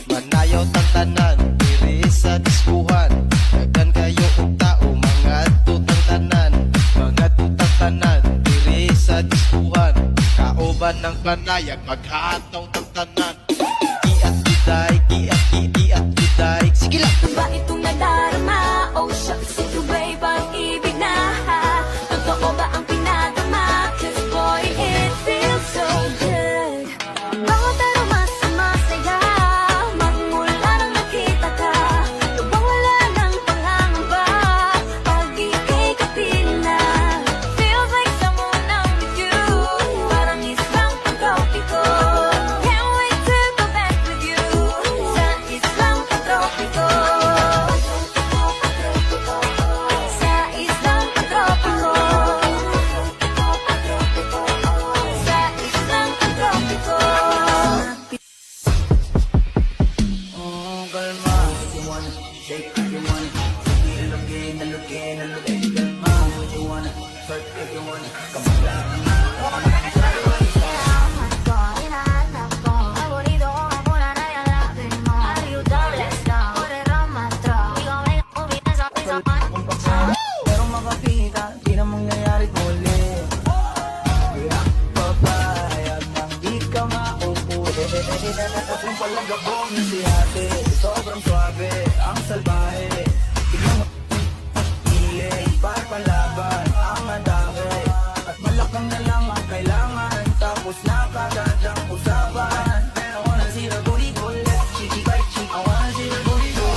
Manayaw tang tanan, diri sa diskuhan. Daghan kayo og tao, mga tutang tanan. Mga tutang tanan, diri sa diskuhan. Kauban ng panayag, mag-aataw tang tanan. Iat giday, iat giday. Sige lang! Ba itong nadarama? Oh shucks, ito ba'y pag-ibig na? Totoo ba ang pinadama? Cause boy, it feels so good. Bawat aroma sa masaya, magmula nang nakita ka. Lubang wala ng pangangamba, pag ika'y kapiling na. Feels like someone I'm with you, parang islang pagtropiko. Can't wait to go back with you, sa islang pagtropiko. Sa islang pagtropiko. Sa islang pagtropiko. Kalma, if you wanna shake, if you wanna sige, alugin, alugin, alugin. Kalma, if you wanna twerk, if you wanna come on. Pero makakita, di na mangyayari muli. Kaya papayag nang di ka mauuli. Yung palagabong na si ate, sobrang suabe, ang salbahe. Tignan mo, hiling, para palaban, ang atake. At malakang na lang ang kailangan, tapos na kagad ang usapan. I wanna see the booty go left, cheeky by cheek. I wanna see the booty go.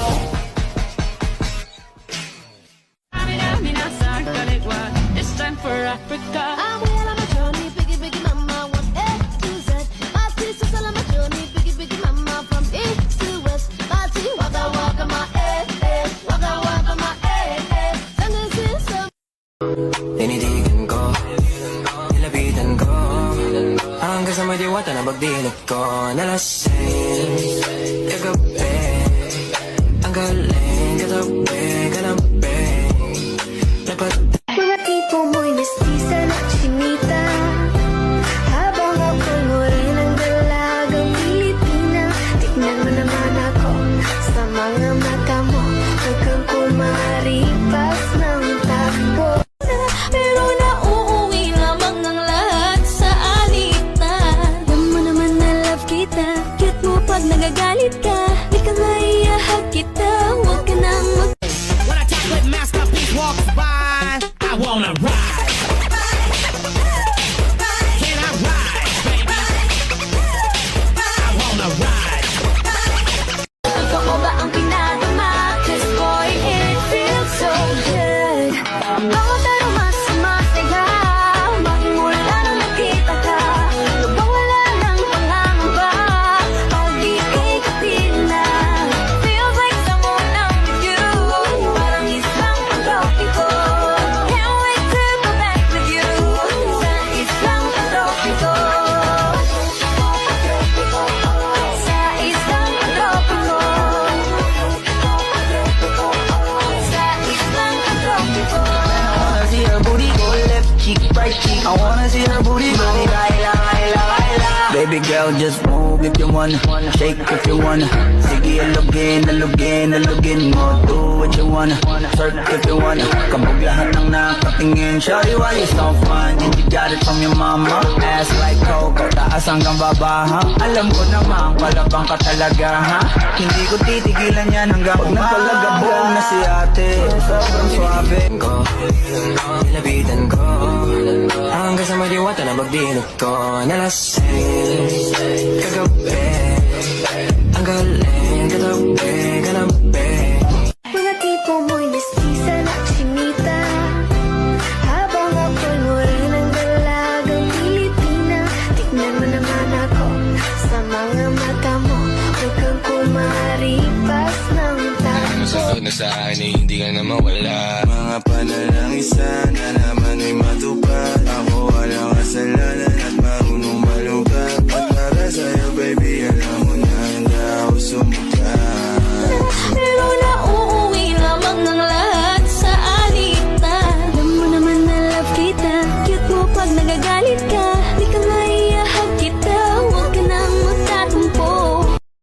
It's time for Africa. I'm well on my journey, biggie, biggie mama, one A to Z. My sister's all on my journey, biggie, biggie mama, from east to west. My tea, waka waka my waka waka my Sangin sister. Tinitigan ko, nilapitan ko, hanggang sa may diwata na pagdinig ko. Nalasing, kagabi, ang galing, katabi, kanabi. Dapat Mga tipo mo'y mestiza na chinita, habang ako'y morenang dalagang Pilipina. Tignan mo naman ako sa mga mata mo, huwag kang kumaripas ng takbo. Pero nauuwi lamang ng lahat sa alitan. Alam mo naman na love kita, cute mo pag nagagalit ka. Di ka maiahag kita, huwag ka nang mag- When a chocolate masterpiece walks by, I wanna ride. Can I ride, baby? I wanna ride. Totoo ba ang pinadama? Cause boy, it feels so good. Bawat aroma sa masaya, magmula nang nakita ka. Lubang wala ng pangangamba, pag ika'y kapiling na. Feels like someone I'm with you, parang islang pagtropiko. Can't wait to go back with you, sa islang pagtropiko. Sa islang pagtropiko. Sa islang pagtropiko. I wanna see her booty go left cheek, right cheek. I wanna see her booty go laila, laila, laila. Baby girl, just move if you wanna, shake if you wanna. Sige, alugin, alugin, alugin mo. Do what you wanna, twerk if you wanna. Kabog lahat ng nakatingin. Shawty, why you so fun? Did you got it from your mama? Ass like Coco, taas hanggang baba, ha? Alam ko naman, palabang ka talaga, ha? Hindi ko titigilan yan hanggang nagpalagabong na si ate. Sobrang suabe ko, nilapitan ko, hanggang sa may diwata na pagdinig ko. Nalasing, kagabi, ang galing, katabi, kanabi. Mga tipo mo'y mestiza na chinita, habang ako'y morenang dalagang Pilipina. Tignan mo naman ako sa mga mata mo, huwag kang kumaripas ng takbo. Masasod na sa akin eh, hindi ka na mawala. Mga panalangin sana naman ay matupad. Ako walang kasalanan at marunong